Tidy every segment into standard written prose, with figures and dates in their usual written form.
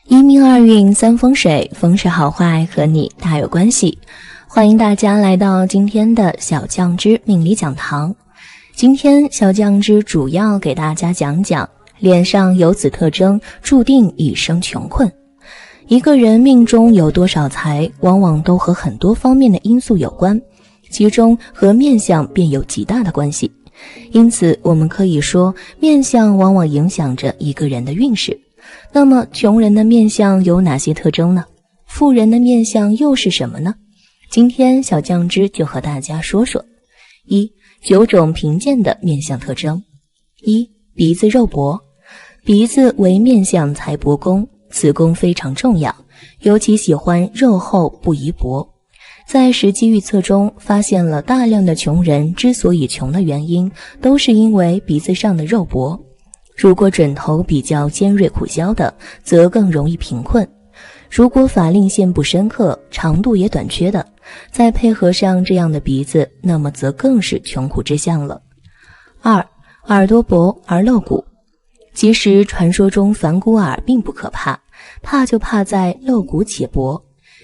一命二运三风水，风水好坏和你大有关系。欢迎大家来到今天的小酱汁命理讲堂。今天小酱汁主要给大家讲讲脸上有此特征注定一生穷困。一个人命中有多少财，往往都和很多方面的因素有关，其中和面相便有极大的关系。因此我们可以说，面相往往影响着一个人的运势。那么穷人的面相有哪些特征呢？富人的面相又是什么呢？今天小酱汁就和大家说说。9种贫贱的面相特征。鼻子肉薄。鼻子为面相财帛宫，此宫非常重要，尤其喜欢肉厚不宜薄。在实际预测中发现了大量的穷人之所以穷的原因，都是因为鼻子上的肉薄。如果枕头比较尖锐苦削的，则更容易贫困。如果法令线不深刻，长度也短缺的，再配合上这样的鼻子，那么则更是穷苦之相了。耳朵薄而露骨。其实传说中反骨耳并不可怕，怕就怕在露骨且薄，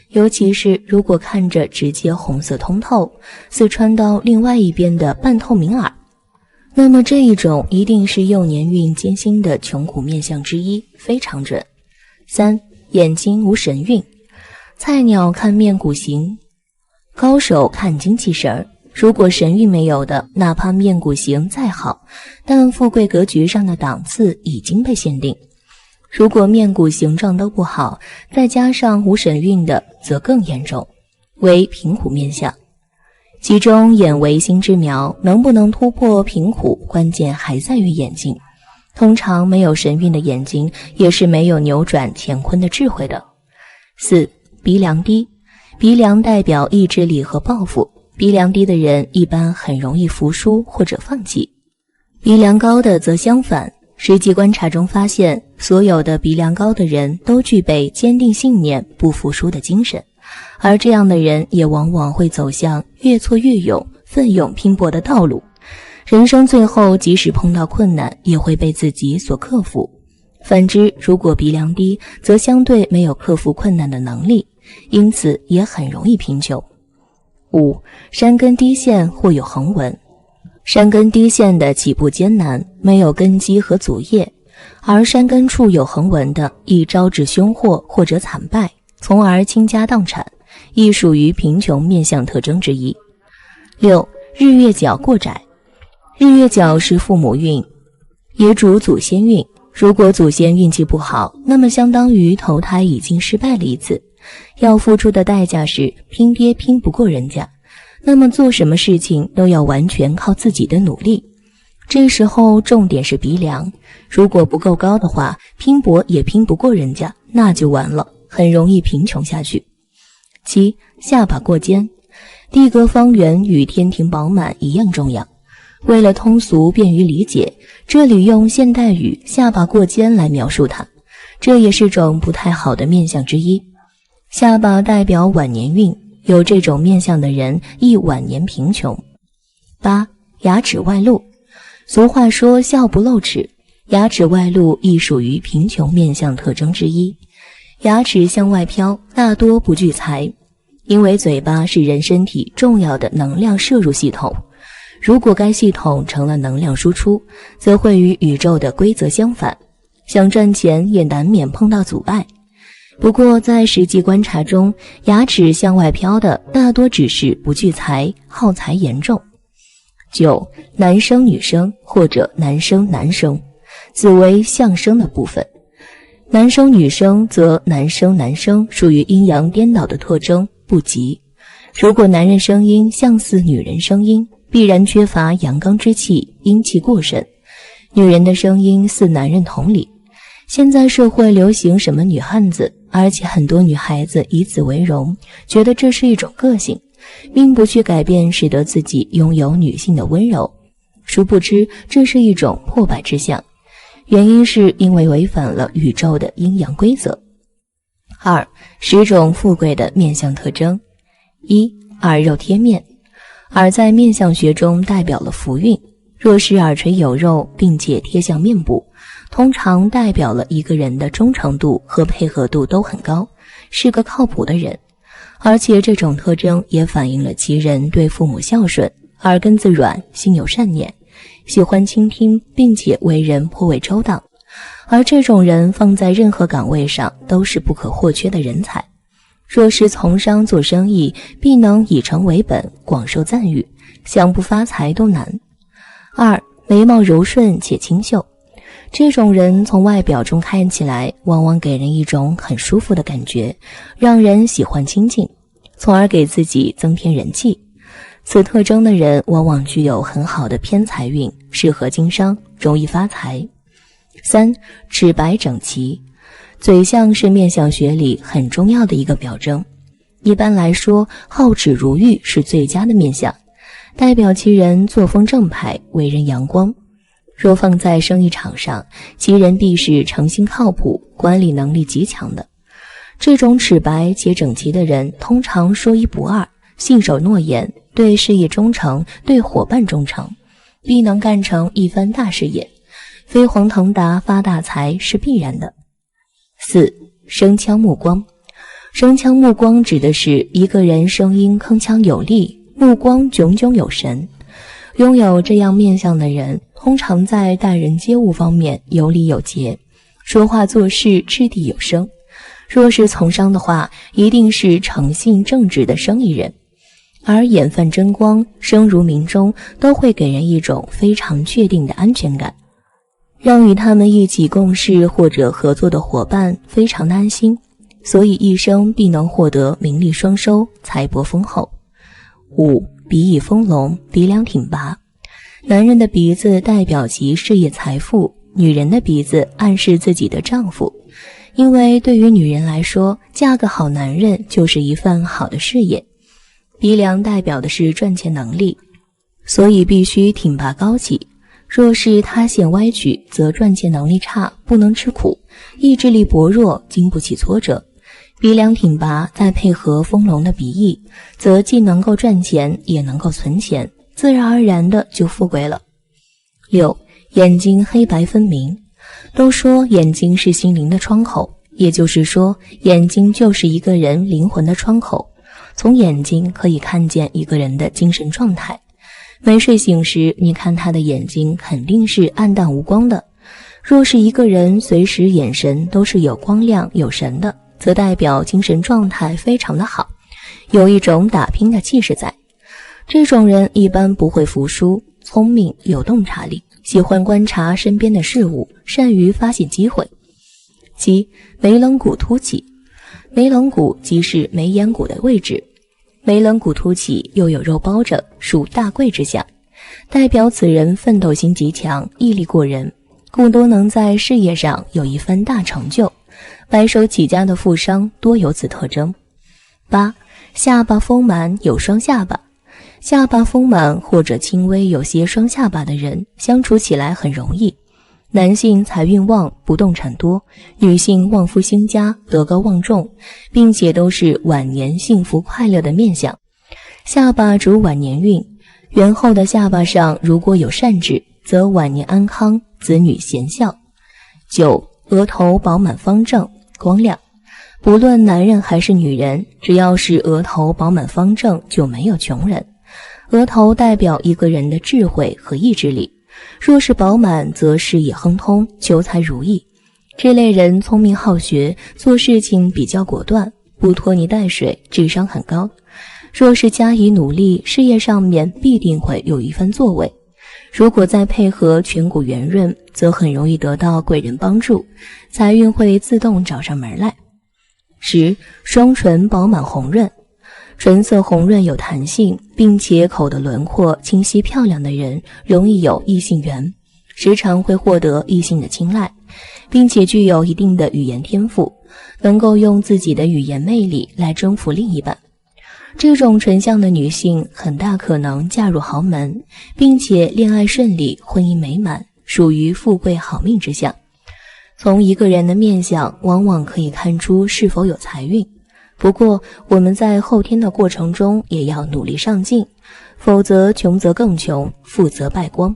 尤其是如果看着直接红色通透，似穿到另外一边的半透明耳，那么这一种一定是幼年运艰辛的穷苦面相之一，非常准。眼睛无神韵。菜鸟看面骨形，高手看精气神。如果神韵没有的，哪怕面骨形再好，但富贵格局上的档次已经被限定。如果面骨形状都不好，再加上无神韵的，则更严重，为贫苦面相。其中眼为心之苗，能不能突破贫苦，关键还在于眼睛。通常没有神韵的眼睛，也是没有扭转乾坤的智慧的。鼻梁低。鼻梁代表意志力和抱负，鼻梁低的人一般很容易服输或者放弃。鼻梁高的则相反，实际观察中发现，所有的鼻梁高的人都具备坚定信念、不服输的精神，而这样的人也往往会走向越挫越勇、奋勇拼搏的道路。人生最后即使碰到困难，也会被自己所克服。反之，如果鼻梁低，则相对没有克服困难的能力，因此也很容易贫穷。山根低陷或有横纹。山根低陷的起步艰难，没有根基和祖业，而山根处有横纹的，易招致凶祸或者惨败，从而倾家荡产，亦属于贫穷面相特征之一。日月角过窄。日月角是父母运，也主祖先运。如果祖先运气不好，那么相当于投胎已经失败了一次，要付出的代价是拼爹拼不过人家，那么做什么事情都要完全靠自己的努力。这时候重点是鼻梁，如果不够高的话，拼搏也拼不过人家，那就完了，很容易贫穷下去。下巴过尖。地格方圆与天庭饱满一样重要，为了通俗便于理解，这里用现代语下巴过尖来描述它，这也是种不太好的面相之一。下巴代表晚年运，有这种面相的人易晚年贫穷。牙齿外露。俗话说笑不露齿，牙齿外露亦属于贫穷面相特征之一。牙齿向外飘，大多不聚财，因为嘴巴是人身体重要的能量摄入系统，如果该系统成了能量输出，则会与宇宙的规则相反，想赚钱也难免碰到阻碍。不过在实际观察中，牙齿向外飘的大多只是不聚财，耗财严重。男生女生或者男生男生，此为相生的部分。男生女生则男生男生属于阴阳颠倒的特征，不吉。如果男人声音相似女人声音，必然缺乏阳刚之气，阴气过盛。女人的声音似男人同理。现在社会流行什么女汉子，而且很多女孩子以此为荣，觉得这是一种个性，并不去改变，使得自己拥有女性的温柔。殊不知这是一种破败之相，原因是因为违反了宇宙的阴阳规则。10种富贵的面相特征。耳肉贴面。耳在面相学中代表了福运，若是耳垂有肉并且贴向面部，通常代表了一个人的忠诚度和配合度都很高，是个靠谱的人。而且这种特征也反映了其人对父母孝顺，耳根子软，心有善念，喜欢倾听，并且为人颇为周到。而这种人放在任何岗位上都是不可或缺的人才。若是从商做生意，必能以诚为本，广受赞誉，想不发财都难。2. 眉毛柔顺且清秀。这种人从外表中看起来，往往给人一种很舒服的感觉，让人喜欢亲近，从而给自己增添人气。此特征的人往往具有很好的偏财运，适合经商，容易发财。3. 齿白整齐。嘴相是面相学里很重要的一个表征。一般来说，皓齿如玉是最佳的面相，代表其人作风正派，为人阳光。若放在生意场上，其人必是诚信靠谱，管理能力极强的。这种齿白且整齐的人通常说一不二，信守诺言，对事业忠诚，对伙伴忠诚，必能干成一番大事业，飞黄腾达发大财是必然的。4. 声腔目光。声腔目光指的是一个人声音铿锵有力，目光炯炯有神。拥有这样面相的人，通常在待人接物方面有礼有节，说话做事掷地有声。若是从商的话，一定是诚信正直的生意人。而眼泛真光，声如鸣钟，都会给人一种非常确定的安全感，让与他们一起共事或者合作的伙伴非常的安心，所以一生必能获得名利双收，财帛丰厚。5. 鼻翼丰隆，鼻梁挺拔。男人的鼻子代表其事业财富，女人的鼻子暗示自己的丈夫。因为对于女人来说，嫁个好男人就是一份好的事业。鼻梁代表的是赚钱能力，所以必须挺拔高起。若是塌陷歪曲，则赚钱能力差，不能吃苦，意志力薄弱，经不起挫折。鼻梁挺拔，再配合丰隆的鼻翼，则既能够赚钱，也能够存钱，自然而然的就富贵了。6. 眼睛黑白分明。都说眼睛是心灵的窗口，也就是说，眼睛就是一个人灵魂的窗口，从眼睛可以看见一个人的精神状态。没睡醒时，你看他的眼睛肯定是暗淡无光的。若是一个人随时眼神都是有光亮有神的，则代表精神状态非常的好，有一种打拼的气势在。这种人一般不会服输，聪明有洞察力，喜欢观察身边的事物，善于发现机会。7. 眉棱骨凸起。眉棱骨即是眉眼骨的位置，眉棱骨凸起又有肉包着，属大贵之相，代表此人奋斗心极强，毅力过人，故都能在事业上有一番大成就。白手起家的富商多有此特征。8. 下巴丰满有双下巴。下巴丰满或者轻微有些双下巴的人，相处起来很容易。男性财运旺，不动产多，女性旺夫兴家，德高望重，并且都是晚年幸福快乐的面相。下巴主晚年运，圆厚的下巴上如果有善痣，则晚年安康，子女贤孝。9. 额头饱满方正，光亮。不论男人还是女人，只要是额头饱满方正，就没有穷人。额头代表一个人的智慧和意志力，若是饱满，则事业亨通，求财如意。这类人聪明好学，做事情比较果断，不拖泥带水，智商很高。若是加以努力，事业上面必定会有一番作为。如果再配合颧骨圆润，则很容易得到贵人帮助，财运会自动找上门来。10. 双唇饱满红润。唇色红润有弹性，并且口的轮廓清晰漂亮的人，容易有异性缘，时常会获得异性的青睐，并且具有一定的语言天赋，能够用自己的语言魅力来征服另一半。这种唇相的女性很大可能嫁入豪门，并且恋爱顺利，婚姻美满，属于富贵好命之相。从一个人的面相，往往可以看出是否有财运。不过我们在后天的过程中也要努力上进，否则穷则更穷，富则败光。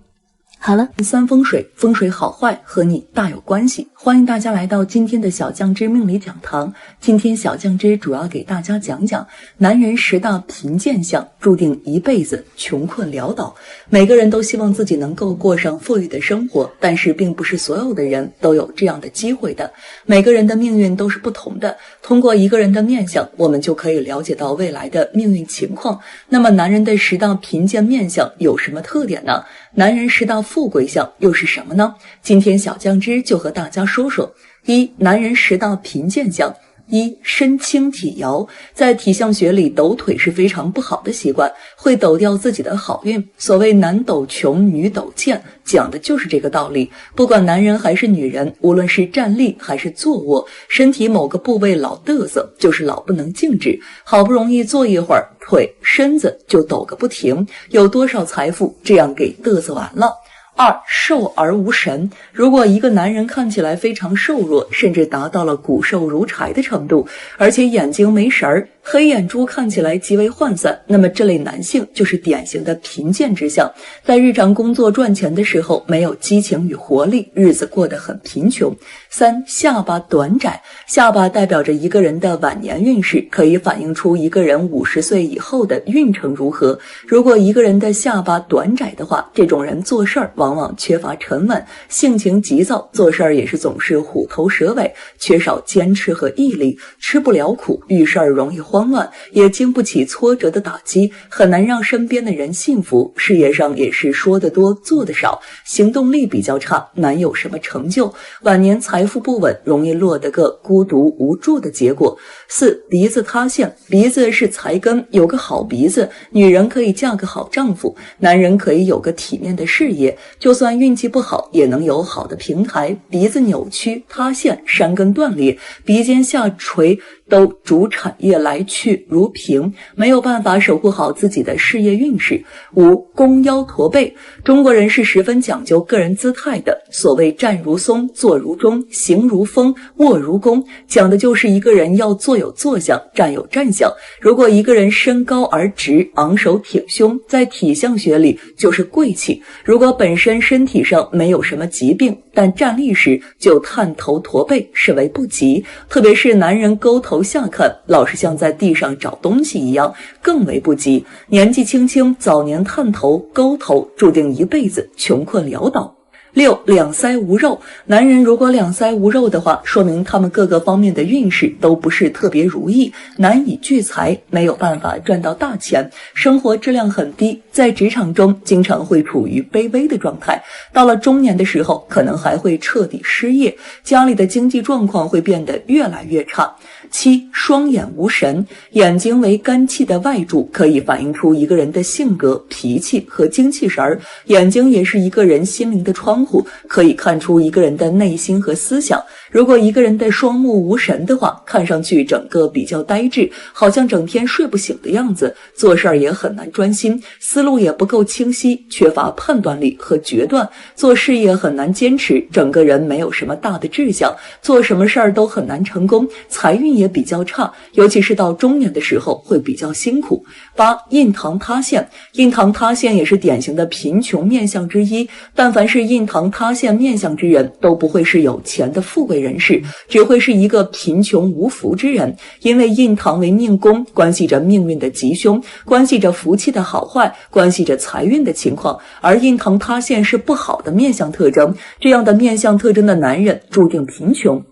好了，三风水，风水好坏和你大有关系。欢迎大家来到今天的小酱汁命理讲堂。今天小酱汁主要给大家讲讲男人10大贫贱相，注定一辈子穷困潦倒。每个人都希望自己能够过上富裕的生活，但是并不是所有的人都有这样的机会的。每个人的命运都是不同的，通过一个人的面相，我们就可以了解到未来的命运情况。那么男人的10大贫贱面相有什么特点呢？男人10大富贵相又是什么呢？今天小酱汁就和大家说说。一、男人10大贫贱相。一、身轻体摇，在体相学里，抖腿是非常不好的习惯，会抖掉自己的好运。所谓男抖穷，女抖贱，讲的就是这个道理。不管男人还是女人，无论是站立还是坐卧，身体某个部位老嘚瑟，就是老不能静止，好不容易坐一会儿，腿身子就抖个不停，有多少财富这样给嘚瑟完了。2、瘦而无神，如果一个男人看起来非常瘦弱，甚至达到了骨瘦如柴的程度，而且眼睛没神儿，黑眼珠看起来极为涣散，那么这类男性就是典型的贫贱之相，在日常工作赚钱的时候没有激情与活力，日子过得很贫穷。3、下巴短窄，下巴代表着一个人的晚年运势，可以反映出一个人50岁以后的运程如何。如果一个人的下巴短窄的话，这种人做事儿往往缺乏沉稳，性情急躁，做事儿也是总是虎头蛇尾，缺少坚持和毅力，吃不了苦，遇事儿容易慌乱，也经不起挫折的打击，很难让身边的人信服。事业上也是说得多做得少，行动力比较差，难有什么成就，晚年财富不稳，容易落得个孤独无助的结果。4、鼻子塌陷，鼻子是财根，有个好鼻子，女人可以嫁个好丈夫，男人可以有个体面的事业，就算运气不好也能有好的平台。鼻子扭曲塌陷，山根断裂，鼻尖下垂，都主产业来去如萍，没有办法守护好自己的事业运势。5、弓腰驼背，中国人是十分讲究个人姿态的，所谓站如松，坐如钟，行如风，卧如弓，讲的就是一个人要坐有坐相，站有站相。如果一个人身高而直，昂首挺胸，在体相学里就是贵气。如果本身身体上没有什么疾病，但站立时就探头驼背，视为不吉。特别是男人勾头下看，老是像在地上找东西一样，更为不吉。年纪轻轻早年探头勾头，注定一辈子穷困潦倒。6、两腮无肉，男人如果两腮无肉的话，说明他们各个方面的运势都不是特别如意，难以聚财，没有办法赚到大钱，生活质量很低，在职场中经常会处于卑微的状态，到了中年的时候可能还会彻底失业，家里的经济状况会变得越来越差。7、双眼无神，眼睛为肝气的外柱，可以反映出一个人的性格、脾气和精气神儿。眼睛也是一个人心灵的窗户，可以看出一个人的内心和思想。如果一个人的双目无神的话，看上去整个比较呆滞，好像整天睡不醒的样子，做事儿也很难专心，思路也不够清晰，缺乏判断力和决断，做事业很难坚持，整个人没有什么大的志向，做什么事儿都很难成功，财运也比较差，尤其是到中年的时候会比较辛苦。8、印堂塌陷，印堂塌陷也是典型的贫穷面相之一，但凡是印堂塌陷面相之人，都不会是有钱的富贵人士，只会是一个贫穷无福之人。因为印堂为命宫，关系着命运的吉凶，关系着福气的好坏，关系着财运的情况，而印堂塌陷是不好的面相特征，这样的面相特征的男人注定贫穷。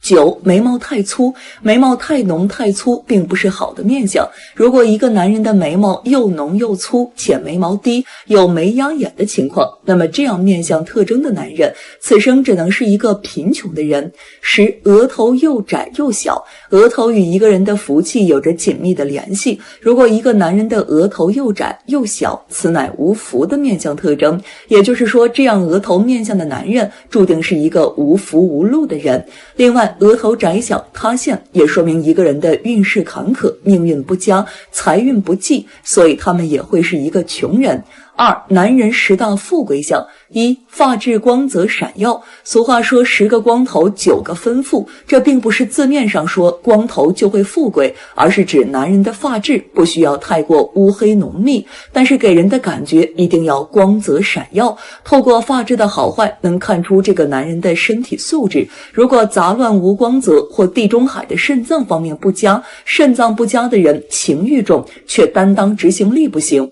9、眉毛太粗，眉毛太浓太粗并不是好的面相。如果一个男人的眉毛又浓又粗，且眉毛低，有眉压眼的情况，那么这样面相特征的男人，此生只能是一个贫穷的人。10、额头又窄又小，额头与一个人的福气有着紧密的联系。如果一个男人的额头又窄又小，此乃无福的面相特征，也就是说，这样额头面相的男人注定是一个无福无禄的人。另外，额头窄小塌陷也说明一个人的运势坎坷，命运不佳，财运不济，所以他们也会是一个穷人。2. 男人10大富贵相。1. 发质光泽闪耀。俗话说10个光头9个丰富，这并不是字面上说光头就会富贵，而是指男人的发质不需要太过乌黑浓密，但是给人的感觉一定要光泽闪耀。透过发质的好坏能看出这个男人的身体素质，如果杂乱无光泽或地中海的肾脏方面不佳，肾脏不佳的人情欲重，却担当执行力不行。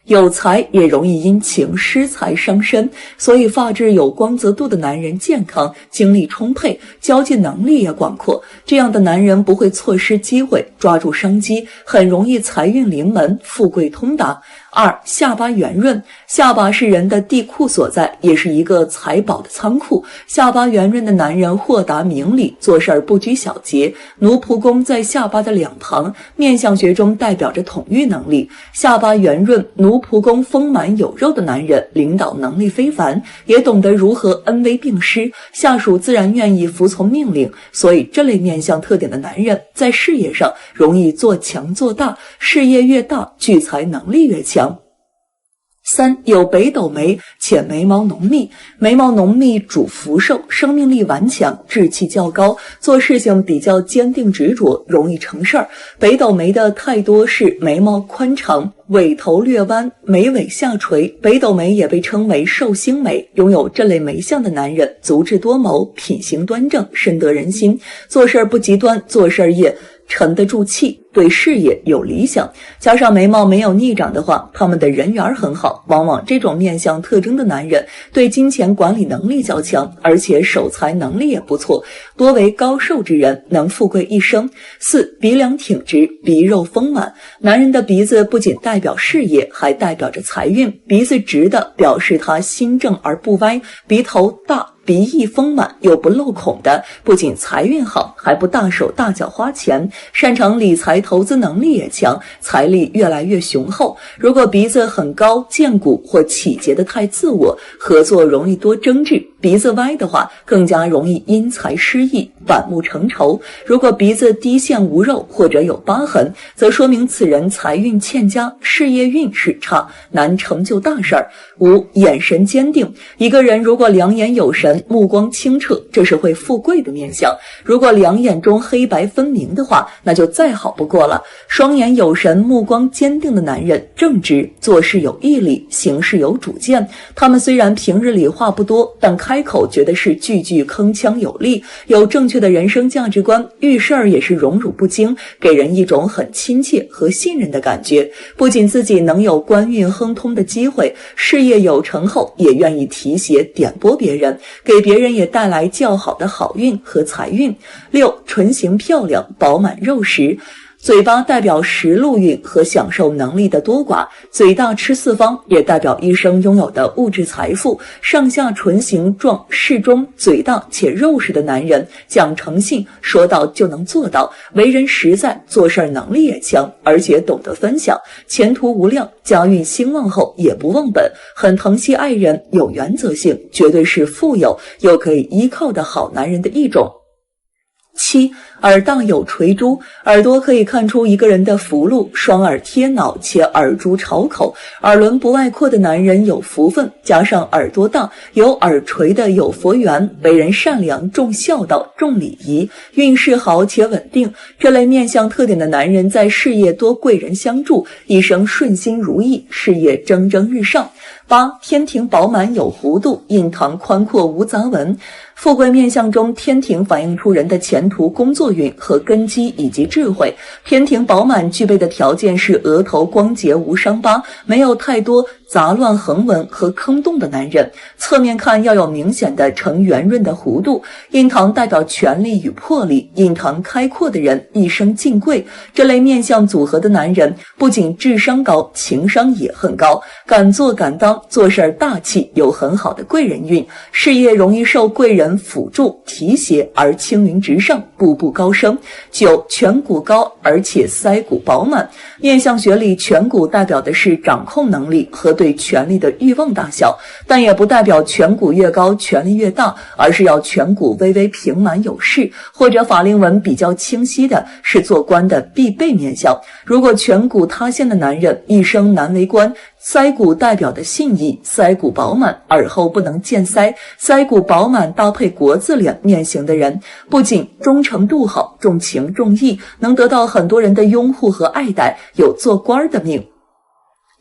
有财也容易因情失财伤身，所以发质有光泽度的男人健康，精力充沛，交际能力也广阔。这样的男人不会错失机会，抓住商机，很容易财运临门，富贵通达。2. 下巴圆润。下巴是人的地库所在，也是一个财宝的仓库。下巴圆润的男人豁达明理，做事不拘小节。奴仆宫在下巴的两旁，面相学中代表着统御能力。下巴圆润，奴仆宫丰满有肉的男人，领导能力非凡，也懂得如何恩威并施，下属自然愿意服从命令。所以这类面相特点的男人，在事业上容易做强做大，事业越大，聚财能力越强。3. 有北斗眉，且眉毛浓密。眉毛浓密主福寿，生命力顽强，志气较高，做事情比较坚定执着，容易成事儿。北斗眉的太多是眉毛宽长，尾头略弯，眉尾下垂，北斗眉也被称为寿星眉。拥有这类眉相的男人，足智多谋，品行端正，深得人心，做事不极端，做事也沉得住气，对事业有理想。加上眉毛没有逆长的话，他们的人缘很好。往往这种面相特征的男人对金钱管理能力较强，而且守财能力也不错，多为高寿之人，能富贵一生。4. 鼻梁挺直，鼻肉丰满。男人的鼻子不仅代表事业，还代表着财运。鼻子直的表示他心正而不歪，鼻头大，鼻翼丰满又不漏孔的，不仅财运好，还不大手大脚花钱，擅长理财投资能力也强，财力越来越雄厚。如果鼻子很高见骨或起结的太自我，合作容易多争执。鼻子歪的话，更加容易因财失意，反目成仇。如果鼻子低陷无肉或者有疤痕，则说明此人财运欠佳，事业运势差，难成就大事儿。5. 眼神坚定。一个人如果两眼有神，目光清澈，这是会富贵的面相。如果两眼中黑白分明的话，那就再好不过了。双眼有神，目光坚定的男人正直，做事有毅力，行事有主见。他们虽然平日里话不多，但开口觉得是句句铿锵有力，有正确的人生价值观，遇事儿也是荣辱不惊，给人一种很亲切和信任的感觉。不仅自己能有官运亨通的机会，事业有成后也愿意提携点拨别人，给别人也带来较好的好运和财运。6. 唇形漂亮，饱满肉实。嘴巴代表食禄运和享受能力的多寡，嘴大吃四方也代表一生拥有的物质财富。上下唇形状适中，嘴大且肉实的男人，讲诚信，说到就能做到，为人实在，做事能力也强，而且懂得分享，前途无量，家运兴旺后也不忘本，很疼惜爱人，有原则性，绝对是富有又可以依靠的好男人的一种。7. 耳大有垂珠。耳朵可以看出一个人的福禄，双耳贴脑且耳珠朝口，耳轮不外扩的男人有福分，加上耳朵大，有耳垂的有佛缘，为人善良，重孝道，重礼仪，运势好且稳定。这类面相特点的男人在事业多贵人相助，一生顺心如意，事业蒸蒸日上。8. 天庭饱满有弧度，印堂宽阔无杂纹。富贵面相中，天庭反映出人的前途工作运和根基以及智慧。天庭饱满具备的条件是额头光洁无伤疤，没有太多杂乱横纹和坑洞的男人。侧面看要有明显的呈圆润的弧度。印堂代表权力与魄力，印堂开阔的人一生进贵。这类面相组合的男人不仅智商高，情商也很高，敢做敢当，做事大气，有很好的贵人运，事业容易受贵人辅助提携而青云直上，步步高升。9. 颧骨高而且腮骨饱满。面相学里，颧骨代表的是掌控能力和对权力的欲望大小，但也不代表颧骨越高权力越大，而是要颧骨微微平满有势，或者法令纹比较清晰的是做官的必备面相。如果颧骨塌陷的男人一生难为官，腮骨代表的信义，腮骨饱满，耳后不能见腮，腮骨饱满搭配国字脸面型的人，不仅忠诚度好，重情重义，能得到很多人的拥护和爱戴，有做官的命。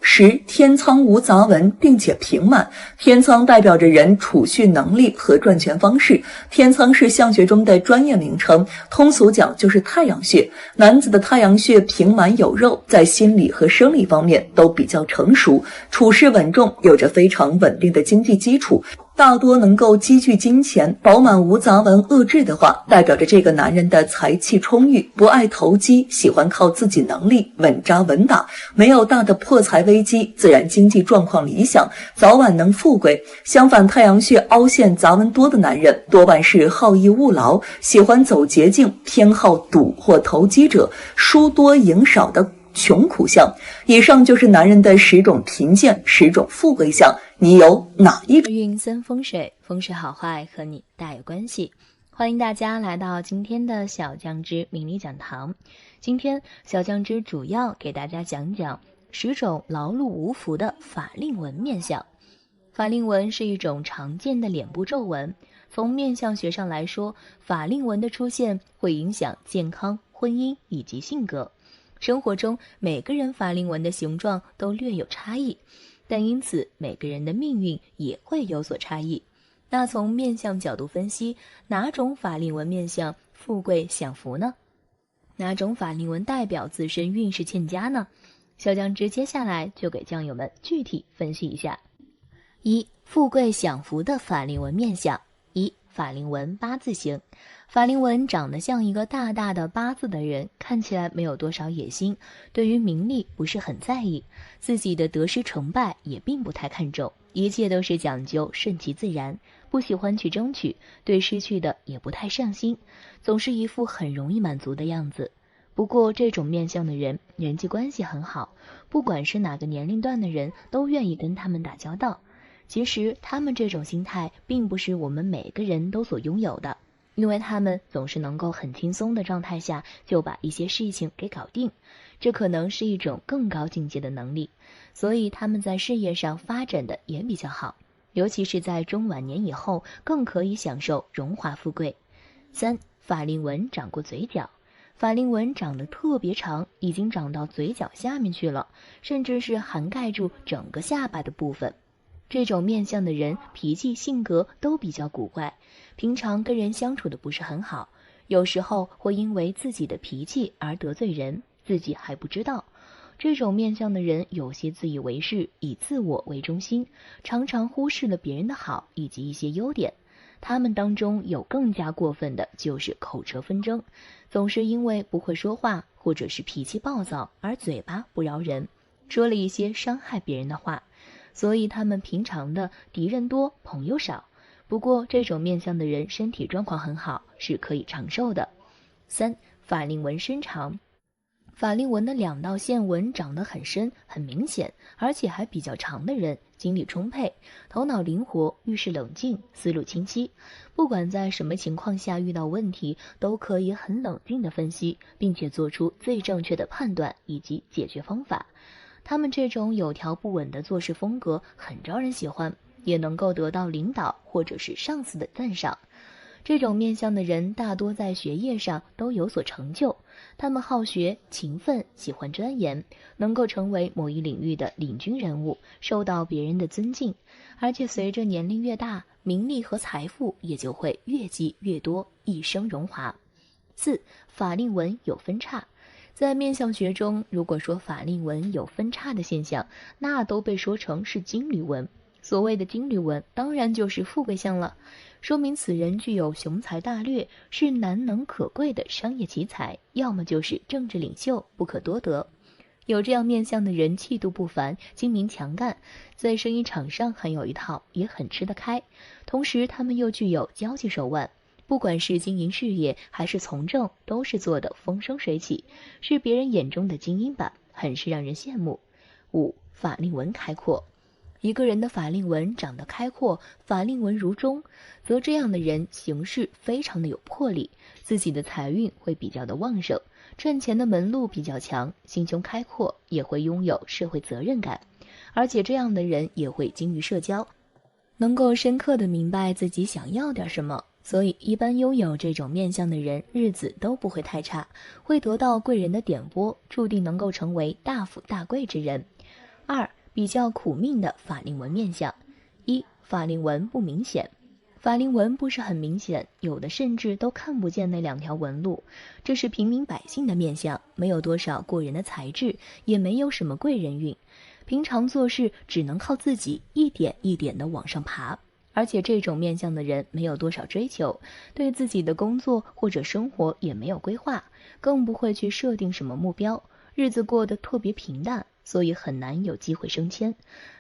10. 天仓无杂纹并且平满。天仓代表着人储蓄能力和赚钱方式，天仓是相学中的专业名称，通俗讲就是太阳穴。男子的太阳穴平满有肉，在心理和生理方面都比较成熟，处事稳重，有着非常稳定的经济基础，大多能够积聚金钱。饱满无杂纹遏制的话，代表着这个男人的财气充裕，不爱投机，喜欢靠自己能力稳扎稳打，没有大的破财危机，自然经济状况理想，早晚能富贵。相反，太阳穴凹陷杂纹多的男人多半是好逸恶劳，喜欢走捷径，偏好赌或投机者，输多赢少的穷苦相。以上就是男人的10种贫贱，10种富贵相，你有哪一种？运3风水，风水好坏和你大有关系。欢迎大家来到今天的小酱汁命理讲堂。今天小酱汁主要给大家讲讲10种劳碌无福的法令纹面相。法令纹是一种常见的脸部皱纹，从面相学上来说，法令纹的出现会影响健康、婚姻以及性格。生活中每个人法令纹的形状都略有差异，但因此每个人的命运也会有所差异。那从面相角度分析，哪种法令纹面相富贵享福呢？哪种法令纹代表自身运势欠佳呢？小酱汁接下来就给酱友们具体分析一下。1. 富贵享福的法令纹面相。1. 法令纹八字形。法令纹长得像一个大大的八字的人，看起来没有多少野心，对于名利不是很在意，自己的得失成败也并不太看重，一切都是讲究顺其自然，不喜欢去争取，对失去的也不太上心，总是一副很容易满足的样子。不过这种面相的人人际关系很好，不管是哪个年龄段的人都愿意跟他们打交道。其实他们这种心态并不是我们每个人都所拥有的，因为他们总是能够很轻松的状态下就把一些事情给搞定，这可能是一种更高境界的能力，所以他们在事业上发展的也比较好，尤其是在中晚年以后更可以享受荣华富贵。3. 法令纹长过嘴角。法令纹长得特别长，已经长到嘴角下面去了，甚至是涵盖住整个下巴的部分。这种面相的人脾气性格都比较古怪，平常跟人相处的不是很好，有时候会因为自己的脾气而得罪人，自己还不知道。这种面相的人有些自以为是，以自我为中心，常常忽视了别人的好以及一些优点。他们当中有更加过分的就是口舌纷争，总是因为不会说话或者是脾气暴躁而嘴巴不饶人，说了一些伤害别人的话，所以他们平常的敌人多朋友少。不过这种面相的人身体状况很好，是可以长寿的。3. 法令纹深长。法令纹的2道线纹长得很深很明显，而且还比较长的人精力充沛，头脑灵活，遇事冷静，思路清晰，不管在什么情况下遇到问题都可以很冷静地分析，并且做出最正确的判断以及解决方法。他们这种有条不紊的做事风格很招人喜欢，也能够得到领导或者是上司的赞赏。这种面相的人大多在学业上都有所成就，他们好学、勤奋，喜欢钻研，能够成为某一领域的领军人物，受到别人的尊敬。而且随着年龄越大，名利和财富也就会越积越多，一生荣华。4. 法令纹有分叉。在面相学中，如果说法令纹有分叉的现象，那都被说成是金缕纹。所谓的金缕纹当然就是富贵相了，说明此人具有雄才大略，是难能可贵的商业奇才，要么就是政治领袖，不可多得。有这样面相的人气度不凡，精明强干，在生意场上很有一套，也很吃得开，同时他们又具有交际手腕，不管是经营事业还是从政，都是做得风生水起，是别人眼中的精英版，很是让人羡慕。5. 法令纹开阔。一个人的法令纹长得开阔，法令纹如中，则这样的人行事非常的有魄力，自己的财运会比较的旺盛，赚钱的门路比较强，心胸开阔，也会拥有社会责任感，而且这样的人也会精于社交，能够深刻的明白自己想要点什么，所以一般拥有这种面相的人日子都不会太差，会得到贵人的点拨，注定能够成为大富大贵之人。2. 比较苦命的法令纹面相。1. 法令纹不明显。法令纹不是很明显，有的甚至都看不见那2条纹路，这是平民百姓的面相，没有多少过人的才智，也没有什么贵人运，平常做事只能靠自己一点一点地往上爬，而且这种面相的人没有多少追求，对自己的工作或者生活也没有规划，更不会去设定什么目标，日子过得特别平淡，所以很难有机会升迁。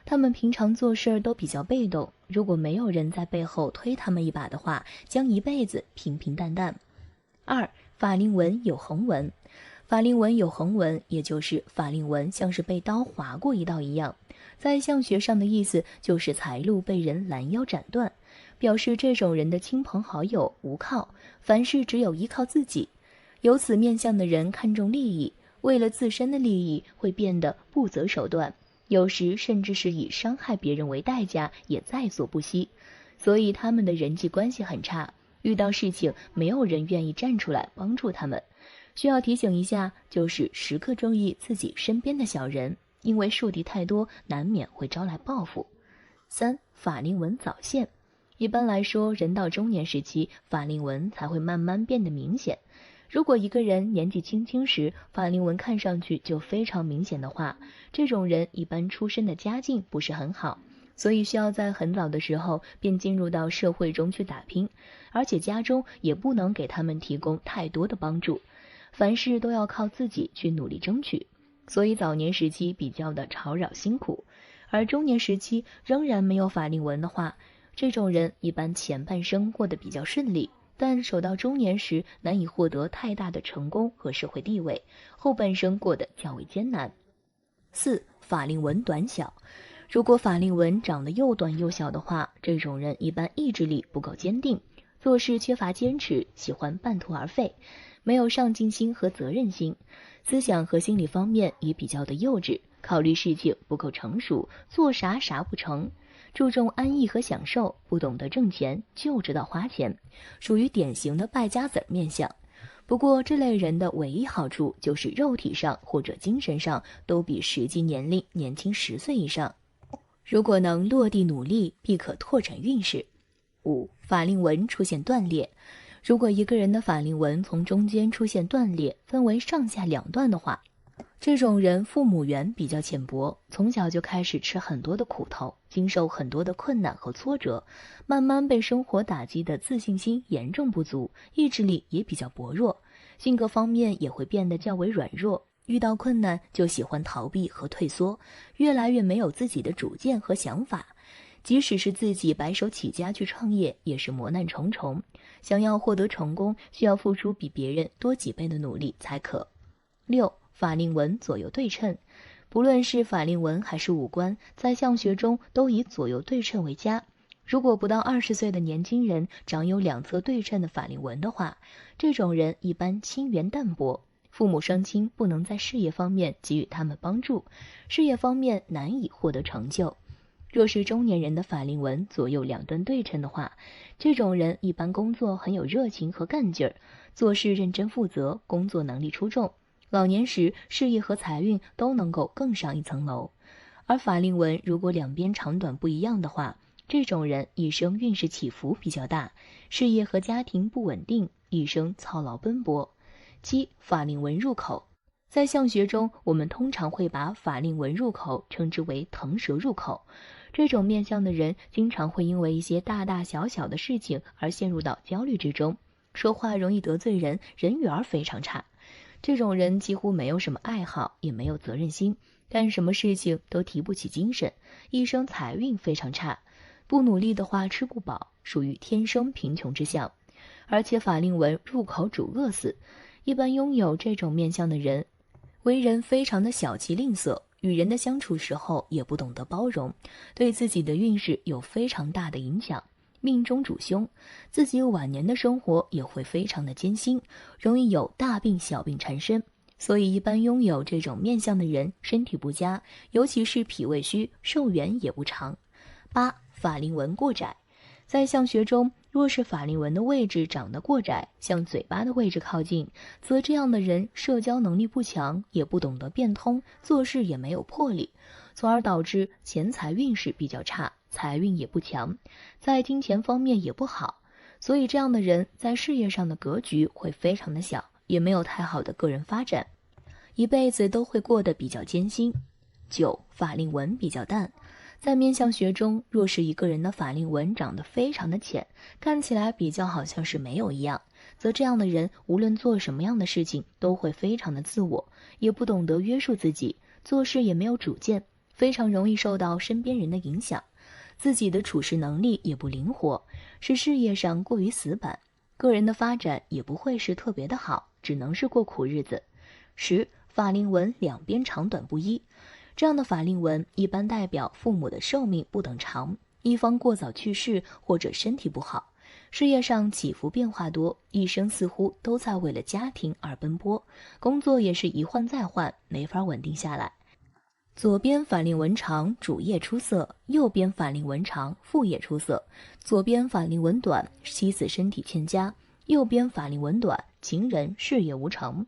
他们平常做事都比较被动，如果没有人在背后推他们一把的话，将一辈子平平淡淡。2. 法令纹有横纹。法令纹有横纹，也就是法令纹像是被刀划过一道一样，在相学上的意思就是财路被人拦腰斩断，表示这种人的亲朋好友无靠，凡事只有依靠自己。有此面相的人看重利益，为了自身的利益会变得不择手段，有时甚至是以伤害别人为代价也在所不惜，所以他们的人际关系很差，遇到事情没有人愿意站出来帮助他们。需要提醒一下，就是时刻注意自己身边的小人，因为树敌太多，难免会招来报复。3. 法令纹早现。一般来说，人到中年时期，法令纹才会慢慢变得明显。如果一个人年纪轻轻时，法令纹看上去就非常明显的话，这种人一般出身的家境不是很好，所以需要在很早的时候便进入到社会中去打拼，而且家中也不能给他们提供太多的帮助，凡事都要靠自己去努力争取，所以早年时期比较的吵扰辛苦。而中年时期仍然没有法令纹的话，这种人一般前半生过得比较顺利，但守到中年时难以获得太大的成功和社会地位，后半生过得较为艰难。4. 法令纹短小。如果法令纹长得又短又小的话，这种人一般意志力不够坚定，做事缺乏坚持，喜欢半途而废，没有上进心和责任心，思想和心理方面也比较的幼稚，考虑事情不够成熟，做啥不成，注重安逸和享受，不懂得挣钱，就知道花钱，属于典型的败家子面相。不过这类人的唯一好处就是肉体上或者精神上都比实际年龄年轻10岁以上，如果能落地努力，必可拓展运势。5. 法令纹出现断裂。如果一个人的法令纹从中间出现断裂，分为上下2段的话，这种人父母缘比较浅薄，从小就开始吃很多的苦头，经受很多的困难和挫折，慢慢被生活打击的自信心严重不足，意志力也比较薄弱，性格方面也会变得较为软弱，遇到困难就喜欢逃避和退缩，越来越没有自己的主见和想法，即使是自己白手起家去创业，也是磨难重重，想要获得成功，需要付出比别人多几倍的努力才可。6. 法令纹左右对称。不论是法令纹还是五官，在相学中都以左右对称为佳。如果不到20岁的年轻人长有2侧对称的法令纹的话，这种人一般亲缘淡薄，父母双亲不能在事业方面给予他们帮助，事业方面难以获得成就。若是中年人的法令纹左右2端对称的话，这种人一般工作很有热情和干劲儿，做事认真负责，工作能力出众，老年时事业和财运都能够更上一层楼。而法令纹如果2边长短不一样的话，这种人一生运势起伏比较大，事业和家庭不稳定，一生操劳奔波。7. 法令纹入口。在相学中，我们通常会把法令纹入口称之为腾蛇入口。这种面相的人经常会因为一些大大小小的事情而陷入到焦虑之中，说话容易得罪人，人缘非常差。这种人几乎没有什么爱好，也没有责任心，干什么事情都提不起精神，一生财运非常差，不努力的话吃不饱，属于天生贫穷之相。而且法令纹入口主饿死，一般拥有这种面相的人为人非常的小气吝啬，与人的相处时候也不懂得包容，对自己的运势有非常大的影响。命中主凶，自己晚年的生活也会非常的艰辛，容易有大病小病缠身。所以一般拥有这种面相的人身体不佳，尤其是脾胃虚，寿元也不长。8. 法令纹过窄。在相学中，若是法令纹的位置长得过窄，向嘴巴的位置靠近，则这样的人社交能力不强，也不懂得变通，做事也没有魄力，从而导致钱财运势比较差，财运也不强，在金钱方面也不好。所以这样的人在事业上的格局会非常的小，也没有太好的个人发展，一辈子都会过得比较艰辛。9. 法令纹比较淡。在面相学中，若是一个人的法令纹长得非常的浅，看起来比较好像是没有一样，则这样的人无论做什么样的事情都会非常的自我，也不懂得约束自己，做事也没有主见，非常容易受到身边人的影响，自己的处事能力也不灵活，是事业上过于死板，个人的发展也不会是特别的好，只能是过苦日子。10. 法令纹两边长短不一。这样的法令纹一般代表父母的寿命不等长，一方过早去世或者身体不好，事业上起伏变化多，一生似乎都在为了家庭而奔波，工作也是一换再换，没法稳定下来。左边法令纹长，主业出色；右边法令纹长，副业出色。左边法令纹短，妻子身体欠佳；右边法令纹短，情人事业无成。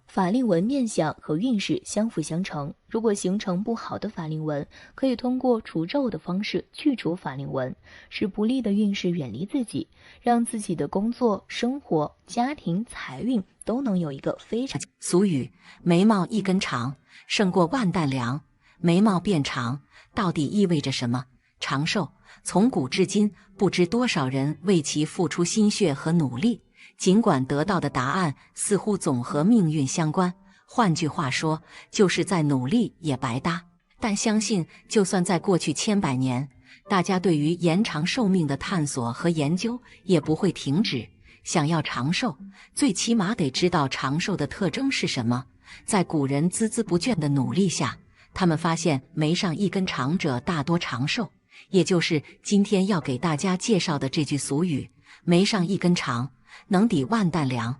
法令纹面相和运势相辅相成，如果形成不好的法令纹，可以通过除皱的方式去除法令纹，使不利的运势远离自己，让自己的工作、生活、家庭、财运都能有一个非常。俗语，眉毛一根长，胜过万担粮。眉毛变长到底意味着什么？长寿，从古至今，不知多少人为其付出心血和努力，尽管得到的答案似乎总和命运相关，换句话说，就是再努力也白搭。但相信就算在过去千百年，大家对于延长寿命的探索和研究也不会停止。想要长寿，最起码得知道长寿的特征是什么。在古人孜孜不倦的努力下，他们发现眉上一根长者大多长寿，也就是今天要给大家介绍的这句俗语，眉上一根长，能抵万担粮。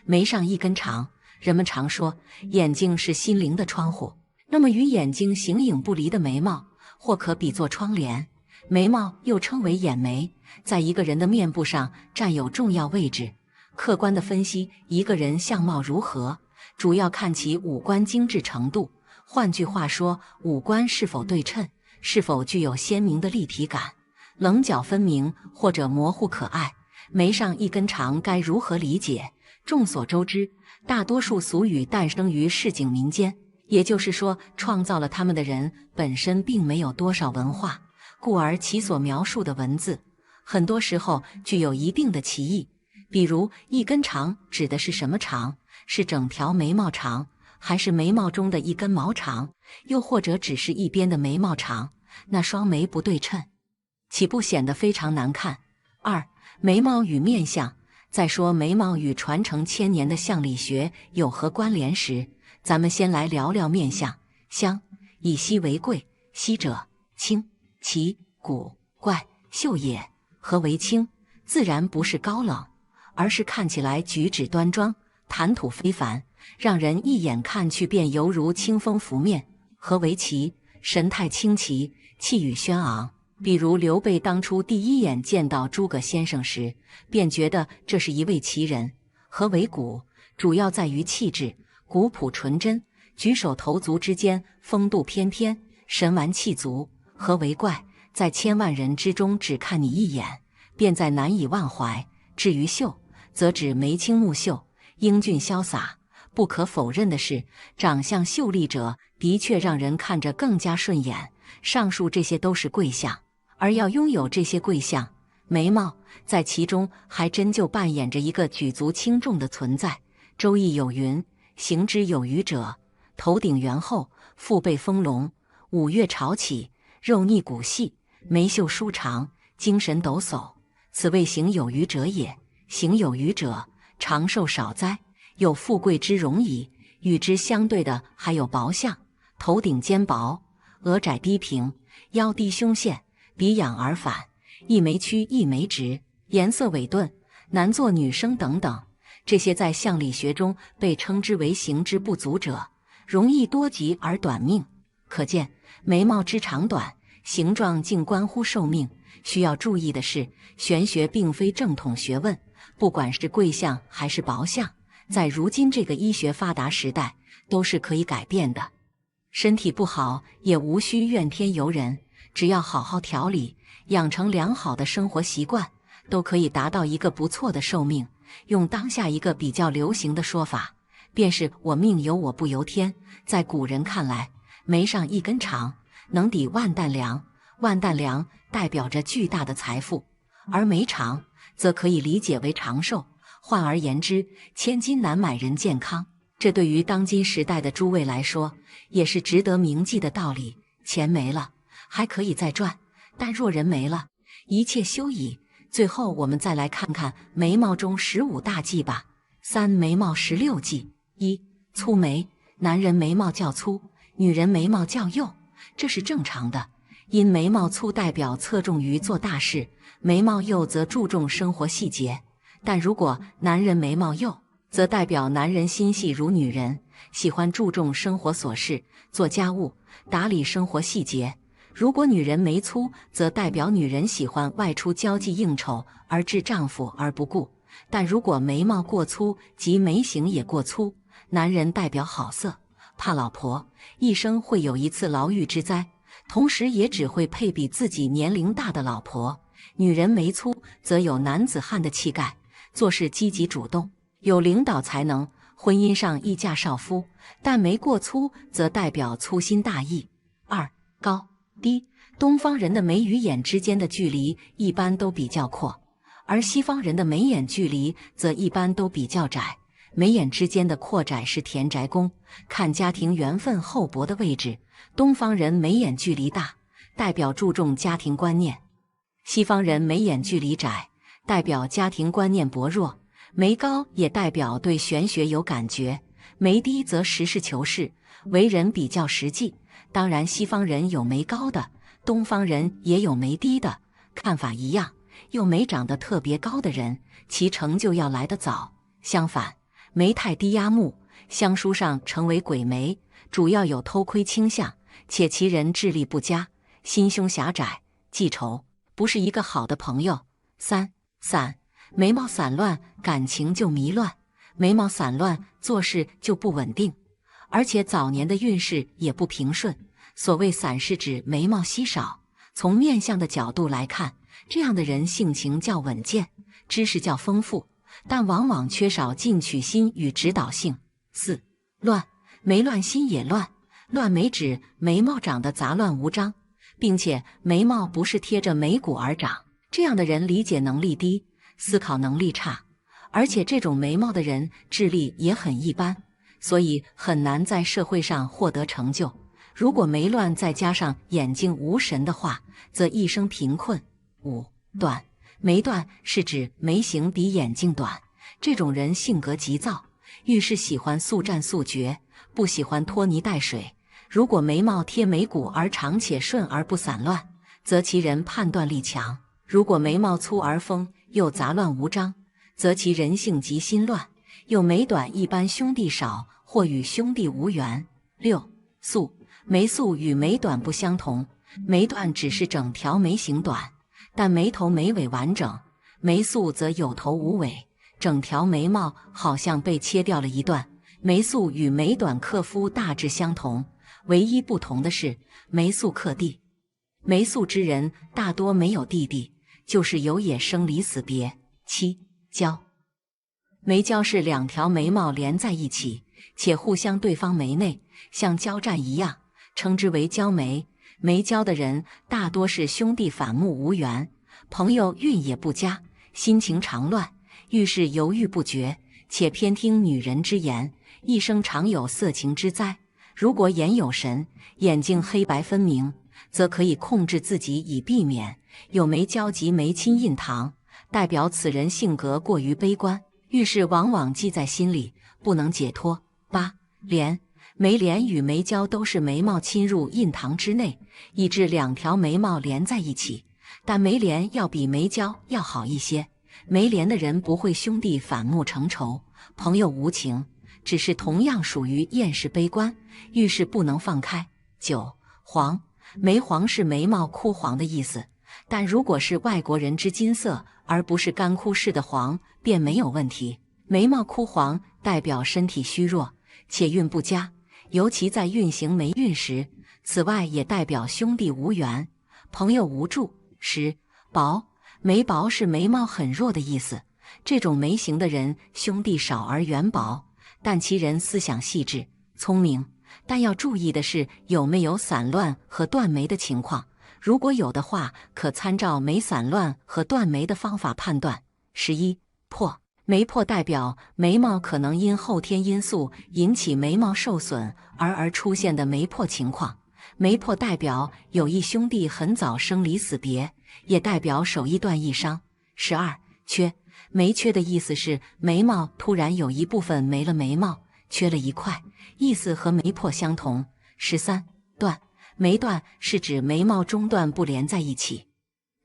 眉上一根长，人们常说眼睛是心灵的窗户，那么与眼睛形影不离的眉毛，或可比作窗帘。眉毛又称为眼眉，在一个人的面部上占有重要位置。客观地分析一个人相貌如何，主要看其五官精致程度。换句话说，五官是否对称，是否具有鲜明的立体感，棱角分明或者模糊可爱。眉上一根长该如何理解？众所周知，大多数俗语诞生于市井民间，也就是说，创造了它们的人本身并没有多少文化，故而其所描述的文字很多时候具有一定的歧义。比如一根长指的是什么长？是整条眉毛长，还是眉毛中的一根毛长？又或者只是一边的眉毛长，那双眉不对称，岂不显得非常难看？2. 眉毛与面相。在说眉毛与传承千年的相理学有何关联时，咱们先来聊聊面相。相，以稀为贵，稀者清，奇、古、怪、秀也。何为清？自然不是高冷，而是看起来举止端庄，谈吐非凡，让人一眼看去便犹如清风拂面。何为奇？神态清奇，气宇轩昂。比如刘备当初第一眼见到诸葛先生时，便觉得这是一位奇人。何为古？主要在于气质，古朴纯真，举手投足之间风度翩翩，神完气足。何为怪？在千万人之中只看你一眼，便在难以忘怀。至于秀，则指眉清目秀，英俊潇洒。不可否认的是，长相秀丽者的确让人看着更加顺眼。上述这些都是贵相，而要拥有这些贵相，眉毛在其中还真就扮演着一个举足轻重的存在。周易有云：行之有余者，头顶圆厚，腹背丰隆，五岳朝起，肉腻骨细，眉秀舒长，精神抖擞，此谓行有余者也。行有余者，长寿少灾，有富贵之容矣。与之相对的还有薄相，头顶肩薄，额窄低平，腰低胸陷，鼻仰而反，一眉曲一眉直，颜色萎顿，难做女生等等。这些在相理学中被称之为形之不足者，容易多疾而短命。可见眉毛之长短，形状竟关乎寿命。需要注意的是，玄学并非正统学问，不管是贵相还是薄相，在如今这个医学发达时代，都是可以改变的。身体不好也无需怨天尤人，只要好好调理，养成良好的生活习惯，都可以达到一个不错的寿命。用当下一个比较流行的说法，便是我命由我不由天。在古人看来，眉上一根长，能抵万担粮。万担粮代表着巨大的财富，而眉长则可以理解为长寿。换而言之，千金难买人健康。这对于当今时代的诸位来说，也是值得铭记的道理。钱没了还可以再赚，但若人没了，一切休矣。最后我们再来看看眉毛中15大忌吧。眉毛16忌。1. 粗眉。男人眉毛较粗，女人眉毛较幼，这是正常的。因眉毛粗代表侧重于做大事，眉毛幼则注重生活细节。但如果男人眉毛幼，则代表男人心细如女人，喜欢注重生活琐事，做家务，打理生活细节。如果女人眉粗，则代表女人喜欢外出交际应酬，而置丈夫而不顾。但如果眉毛过粗及眉形也过粗，男人代表好色，怕老婆，一生会有一次牢狱之灾，同时也只会配比自己年龄大的老婆。女人眉粗则有男子汉的气概，做事积极主动，有领导才能，婚姻上易嫁少夫。但眉过粗则代表粗心大意。2. 高低。东方人的眉与眼之间的距离一般都比较阔，而西方人的眉眼距离则一般都比较窄。眉眼之间的阔窄是田宅宫，看家庭缘分厚薄的位置。东方人眉眼距离大，代表注重家庭观念；西方人眉眼距离窄，代表家庭观念薄弱。眉高也代表对玄学有感觉，眉低则实事求是，为人比较实际。当然，西方人有眉高的，东方人也有眉低的，看法一样。又眉长得特别高的人，其成就要来得早。相反，眉太低压目，相书上称为鬼眉，主要有偷窥倾向，且其人智力不佳，心胸狭窄，记仇，不是一个好的朋友。3. 散。眉毛散乱，感情就迷乱；眉毛散乱，做事就不稳定，而且早年的运势也不平顺。所谓散是指眉毛稀少。从面相的角度来看，这样的人性情较稳健，知识较丰富，但往往缺少进取心与指导性。4. 乱。眉乱心也乱。乱眉指眉毛长得杂乱无章，并且眉毛不是贴着眉骨而长，这样的人理解能力低，思考能力差，而且这种眉毛的人智力也很一般，所以很难在社会上获得成就。如果眉乱再加上眼睛无神的话，则一生贫困。5. 短。眉短是指眉形比眼睛短，这种人性格急躁，遇事喜欢速战速决，不喜欢拖泥带水。如果眉毛贴眉骨而长且顺而不散乱，则其人判断力强；如果眉毛粗而丰又杂乱无章，则其人性急心乱。有眉短一般兄弟少或与兄弟无缘。6. 素。眉素与眉短不相同，眉短只是整条眉形短，但眉头眉尾完整；眉素则有头无尾，整条眉毛好像被切掉了一段。眉素与眉短克夫大致相同，唯一不同的是眉素克地。眉素之人大多没有弟弟，就是有也生离死别。7. 交。眉交是两条眉毛连在一起，且互相对方眉内，像交战一样，称之为交眉。眉交的人大多是兄弟反目无缘，朋友运也不佳，心情常乱，遇事犹豫不决，且偏听女人之言，一生常有色情之灾。如果眼有神，眼睛黑白分明，则可以控制自己以避免。有眉交及眉亲印堂，代表此人性格过于悲观，遇事往往记在心里，不能解脱。8. 连。眉帘与眉角都是眉毛侵入印堂之内，以致两条眉毛连在一起，但眉帘要比眉角要好一些。眉帘的人不会兄弟反目成仇，朋友无情，只是同样属于厌世悲观，遇事不能放开。9. 黄，眉黄是眉毛枯黄的意思，但如果是外国人之金色，而不是干枯式的黄，便没有问题。眉毛枯黄代表身体虚弱且运不佳，尤其在运行霉运时。此外也代表兄弟无缘，朋友无助。10. 薄，眉薄是眉毛很弱的意思，这种眉形的人兄弟少而缘薄，但其人思想细致聪明，但要注意的是有没有散乱和断眉的情况，如果有的话，可参照眉散乱和断眉的方法判断。11. 破，眉破代表眉毛可能因后天因素引起眉毛受损而出现的眉破情况。眉破代表有一兄弟很早生离死别，也代表手艺断一伤。12. 缺，眉缺的意思是眉毛突然有一部分没了眉毛，缺了一块，意思和眉破相同。13. 断，眉断是指眉毛中段不连在一起，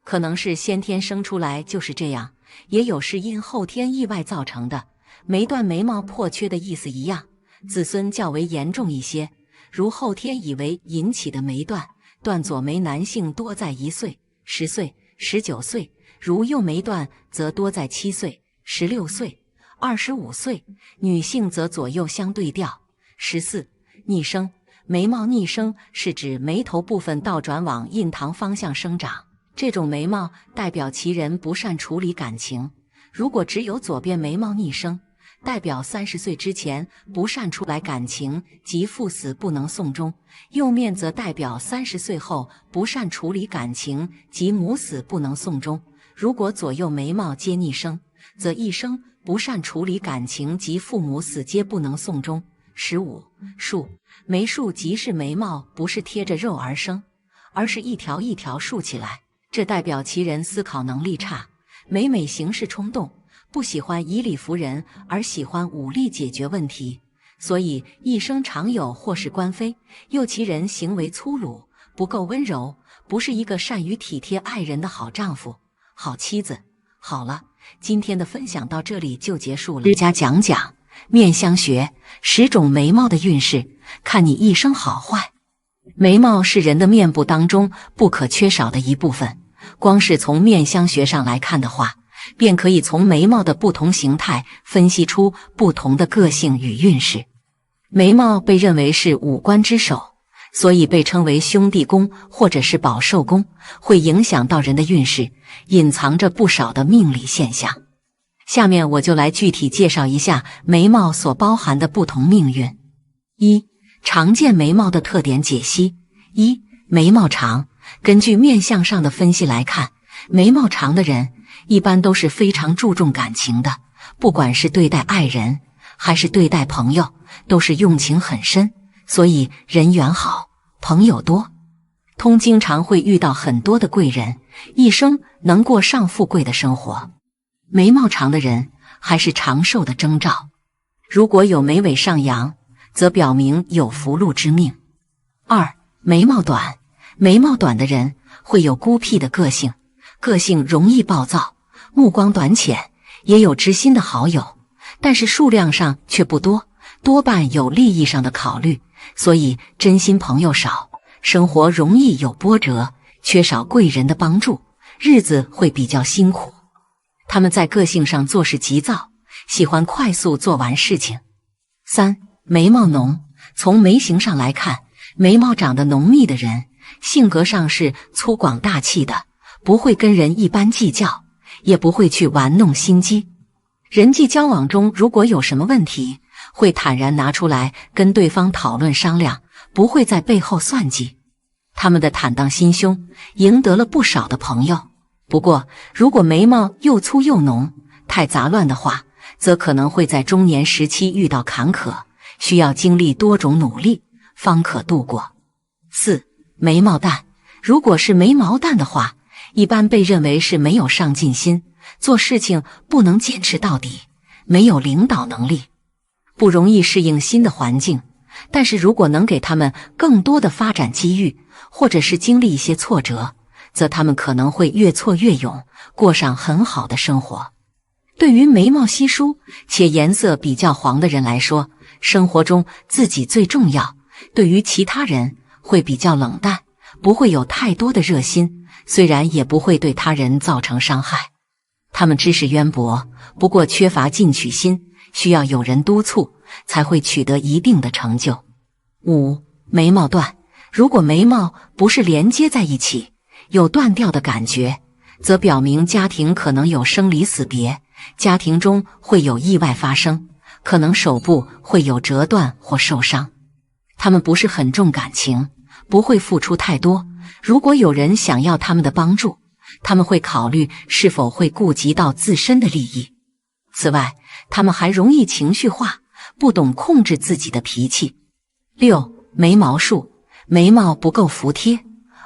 可能是先天生出来就是这样，也有是因后天意外造成的。眉断眉毛破缺的意思一样，子孙较为严重一些，如后天以为引起的眉断，断左眉男性多在1岁、10岁、19岁，如右眉断则多在7岁、16岁、25岁，女性则左右相对调。14. 逆生，眉毛逆生是指眉头部分倒转往印堂方向生长，这种眉毛代表其人不善处理感情。如果只有左边眉毛逆生，代表30岁之前不善出来感情及父死不能送终，右面则代表30岁后不善处理感情及母死不能送终。如果左右眉毛皆逆生，则一生不善处理感情及父母死皆不能送终。15. 竖，眉竖即是眉毛不是贴着肉而生，而是一条一条竖起来，这代表其人思考能力差，每行事冲动，不喜欢以理服人，而喜欢武力解决问题，所以一生常有或是官非。又其人行为粗鲁，不够温柔，不是一个善于体贴爱人的好丈夫、好妻子。好了，今天的分享到这里就结束了。讲讲面相学10种眉毛的运势，看你一生好坏。眉毛是人的面部当中不可缺少的一部分，光是从面相学上来看的话，便可以从眉毛的不同形态分析出不同的个性与运势。眉毛被认为是五官之首，所以被称为兄弟宫或者是保寿宫，会影响到人的运势，隐藏着不少的命理现象。下面我就来具体介绍一下眉毛所包含的不同命运。1. 常见眉毛的特点解析。1. 眉毛长，根据面相上的分析来看，眉毛长的人一般都是非常注重感情的，不管是对待爱人还是对待朋友，都是用情很深，所以人缘好，朋友多，经常会遇到很多的贵人，一生能过上富贵的生活。眉毛长的人还是长寿的征兆，如果有眉尾上扬，则表明有福禄之命。2. 眉毛短，眉毛短的人会有孤僻的个性，个性容易暴躁，目光短浅，也有知心的好友，但是数量上却不多，多半有利益上的考虑，所以真心朋友少，生活容易有波折，缺少贵人的帮助，日子会比较辛苦。他们在个性上做事急躁，喜欢快速做完事情。3. 眉毛浓，从眉形上来看，眉毛长得浓密的人，性格上是粗犷大气的，不会跟人一般计较，也不会去玩弄心机。人际交往中如果有什么问题，会坦然拿出来跟对方讨论商量，不会在背后算计。他们的坦荡心胸赢得了不少的朋友。不过如果眉毛又粗又浓，太杂乱的话，则可能会在中年时期遇到坎坷，需要经历多种努力方可度过。4. 眉毛淡，如果是眉毛淡的话，一般被认为是没有上进心，做事情不能坚持到底，没有领导能力，不容易适应新的环境，但是如果能给他们更多的发展机遇，或者是经历一些挫折，则他们可能会越挫越勇，过上很好的生活。对于眉毛稀疏且颜色比较黄的人来说，生活中自己最重要，对于其他人会比较冷淡，不会有太多的热心，虽然也不会对他人造成伤害。他们知识渊博，不过缺乏进取心，需要有人督促，才会取得一定的成就。5. 眉毛断，如果眉毛不是连接在一起，有断掉的感觉，则表明家庭可能有生离死别，家庭中会有意外发生，可能手部会有折断或受伤。他们不是很重感情，不会付出太多，如果有人想要他们的帮助，他们会考虑是否会顾及到自身的利益。此外，他们还容易情绪化，不懂控制自己的脾气。6. 眉毛竖，眉毛不够服帖，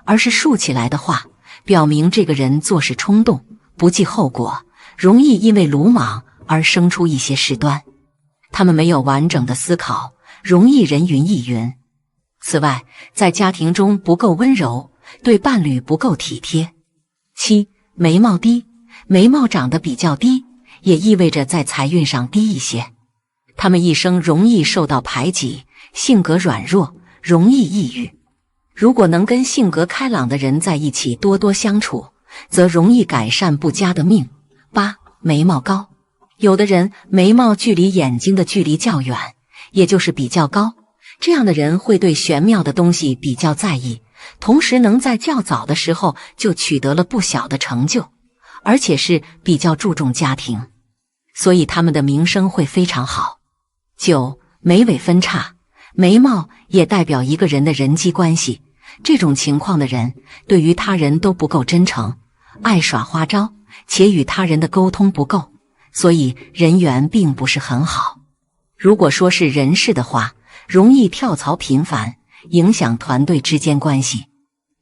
而是竖起来的话，表明这个人做事冲动，不计后果，容易因为鲁莽而生出一些事端。他们没有完整的思考，容易人云亦云。此外，在家庭中不够温柔，对伴侣不够体贴。7. 眉毛低，眉毛长得比较低，也意味着在财运上低一些。他们一生容易受到排挤，性格软弱，容易抑郁。如果能跟性格开朗的人在一起多多相处，则容易改善不佳的命。8. 眉毛高，有的人眉毛距离眼睛的距离较远，也就是比较高，这样的人会对玄妙的东西比较在意，同时能在较早的时候就取得了不小的成就，而且是比较注重家庭，所以他们的名声会非常好。9. 眉尾分叉，眉毛也代表一个人的人际关系，这种情况的人对于他人都不够真诚，爱耍花招，且与他人的沟通不够，所以人缘并不是很好。如果说是人事的话，容易跳槽频繁，影响团队之间关系。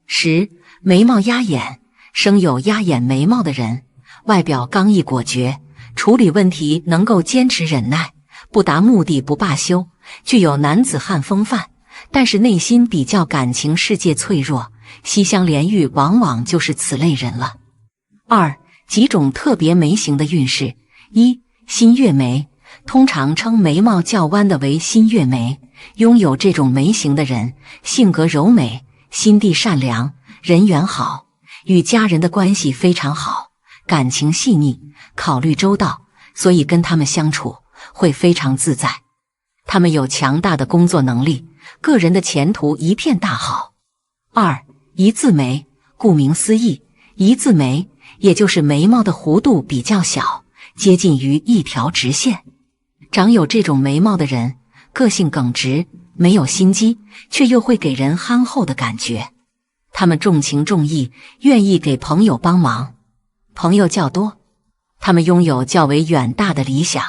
10. 眉毛压眼，生有压眼眉毛的人，外表刚毅果决，处理问题能够坚持忍耐，不达目的不罢休，具有男子汉风范，但是内心比较感情世界脆弱，西厢莲玉往往就是此类人了。2. 几种特别眉形的运势。1. 新月眉，通常称眉毛较弯的为新月眉，拥有这种眉形的人，性格柔美，心地善良，人缘好，与家人的关系非常好，感情细腻，考虑周到，所以跟他们相处会非常自在。他们有强大的工作能力，个人的前途一片大好。2. 一字眉，顾名思义，一字眉也就是眉毛的弧度比较小，接近于一条直线。长有这种眉毛的人，个性耿直，没有心机，却又会给人憨厚的感觉。他们重情重义，愿意给朋友帮忙，朋友较多。他们拥有较为远大的理想，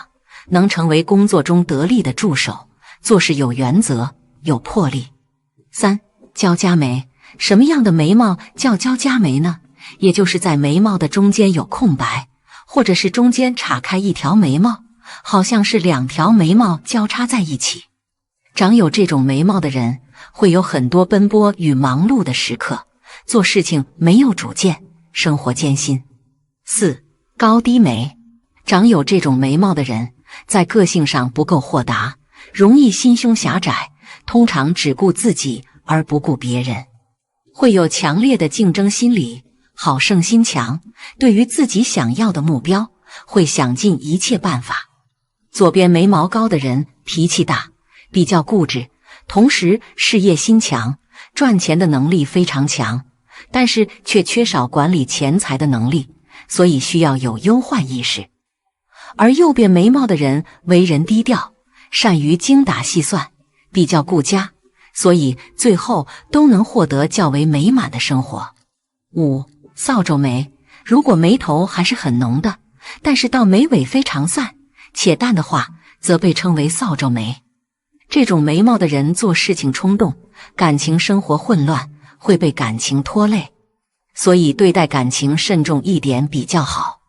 能成为工作中得力的助手，做事有原则，有魄力。3. 交加眉，什么样的眉毛叫交加眉呢？也就是在眉毛的中间有空白，或者是中间岔开一条眉毛，好像是2条眉毛交叉在一起。长有这种眉毛的人，会有很多奔波与忙碌的时刻，做事情没有主见，生活艰辛。4. 高低眉，长有这种眉毛的人，在个性上不够豁达，容易心胸狭窄，通常只顾自己而不顾别人，会有强烈的竞争心理，好胜心强，对于自己想要的目标，会想尽一切办法。左边眉毛高的人脾气大，比较固执，同时事业心强，赚钱的能力非常强，但是却缺少管理钱财的能力，所以需要有忧患意识。而右边眉毛的人为人低调，善于精打细算，比较顾家，所以最后都能获得较为美满的生活。5. 扫帚眉，如果眉头还是很浓的，但是到眉尾非常散且淡的话，则被称为扫帚眉。这种眉毛的人做事情冲动，感情生活混乱，会被感情拖累，所以对待感情慎重一点比较好。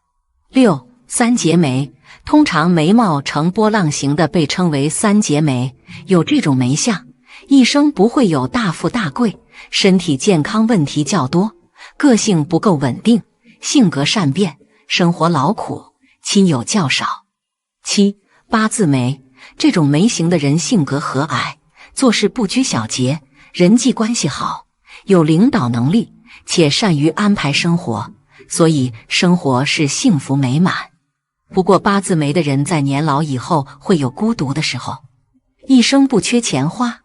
6. 三节眉，通常眉毛呈波浪形的被称为三节眉，有这种眉相，一生不会有大富大贵，身体健康问题较多，个性不够稳定，性格善变，生活劳苦，亲友较少。7. 八字眉，这种眉形的人性格和蔼，做事不拘小节，人际关系好，有领导能力，且善于安排生活，所以生活是幸福美满。不过八字眉的人在年老以后会有孤独的时候，一生不缺钱花。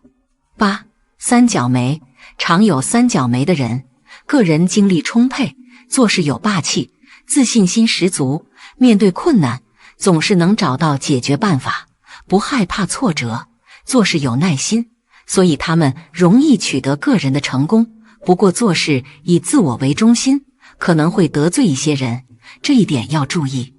8. 三角眉，常有三角眉的人，个人精力充沛，做事有霸气，自信心十足，面对困难总是能找到解决办法，不害怕挫折，做事有耐心，所以他们容易取得个人的成功。不过做事以自我为中心，可能会得罪一些人，这一点要注意。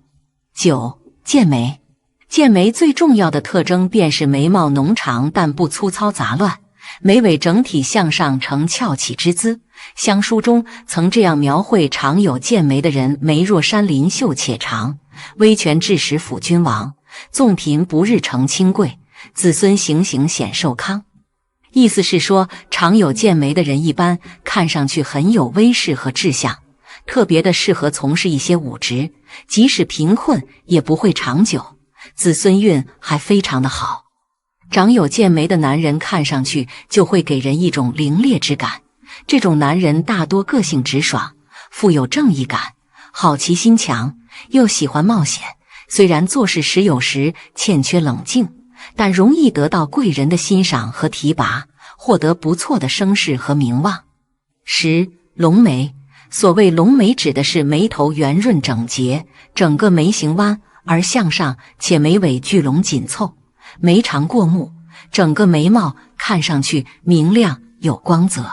9. 剑眉，剑眉最重要的特征便是眉毛浓长但不粗糙杂乱，眉尾整体向上呈翘起之姿。乡书中曾这样描绘常有剑眉的人：眉若山林秀且长，威权致使辅君王，纵贫不日成清贵，子孙行行显寿康。意思是说，常有剑眉的人一般看上去很有威势和志向，特别的适合从事一些武职，即使贫困也不会长久，子孙运还非常的好。长有剑眉的男人看上去就会给人一种凌冽之感，这种男人大多个性直爽，富有正义感，好奇心强，又喜欢冒险，虽然做事时有时欠缺冷静，但容易得到贵人的欣赏和提拔，获得不错的声势和名望。10. 龙眉，所谓龙眉指的是眉头圆润整洁，整个眉形弯而向上，且眉尾聚拢紧凑，眉长过目，整个眉毛看上去明亮有光泽。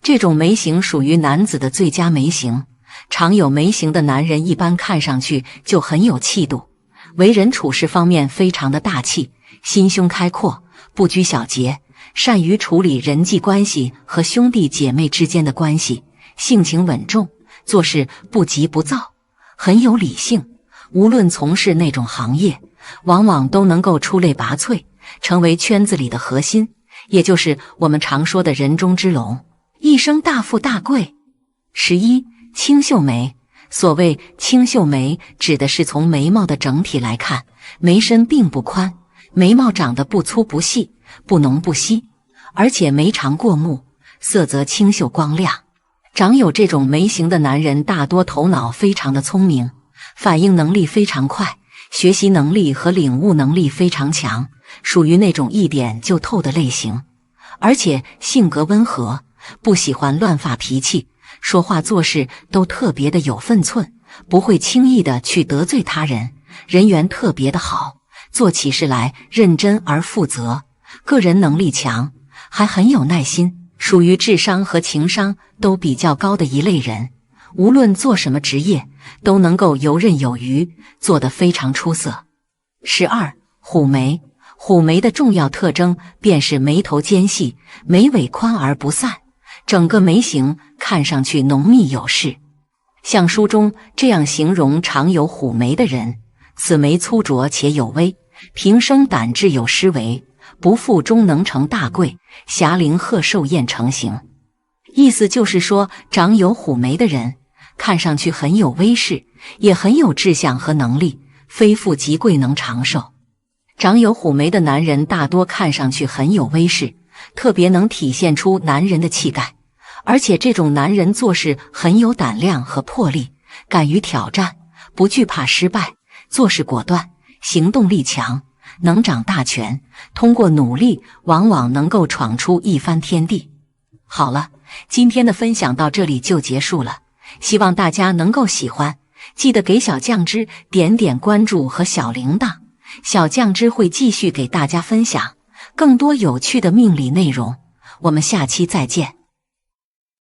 这种眉形属于男子的最佳眉形，常有眉形的男人一般看上去就很有气度，为人处事方面非常的大气，心胸开阔，不拘小节，善于处理人际关系和兄弟姐妹之间的关系，性情稳重，做事不急不躁，很有理性，无论从事哪种行业，往往都能够出类拔萃，成为圈子里的核心，也就是我们常说的人中之龙，一生大富大贵。11. 清秀眉，所谓清秀眉指的是从眉毛的整体来看，眉身并不宽，眉毛长得不粗不细，不浓不稀，而且眉长过目，色泽清秀光亮。长有这种眉形的男人大多头脑非常的聪明，反应能力非常快，学习能力和领悟能力非常强，属于那种一点就透的类型，而且性格温和，不喜欢乱发脾气，说话做事都特别的有分寸，不会轻易的去得罪他人，人缘特别的好，做起事来认真而负责，个人能力强，还很有耐心，属于智商和情商都比较高的一类人，无论做什么职业都能够游刃有余，做得非常出色。12. 虎眉，虎眉的重要特征便是眉头尖细，眉尾宽而不散，整个眉形看上去浓密有势。像书中这样形容常有虎眉的人：此眉粗拙且有威，平生胆志有诗为，不负终能成大贵，霞陵贺寿宴成行。意思就是说，长有虎眉的人看上去很有威势，也很有志向和能力，非富即贵，能长寿。长有虎眉的男人大多看上去很有威势，特别能体现出男人的气概，而且这种男人做事很有胆量和魄力，敢于挑战，不惧怕失败，做事果断，行动力强，能掌大权，通过努力往往能够闯出一番天地。好了，今天的分享到这里就结束了，希望大家能够喜欢，记得给小酱汁点点关注和小铃铛，小酱汁会继续给大家分享更多有趣的命理内容，我们下期再见。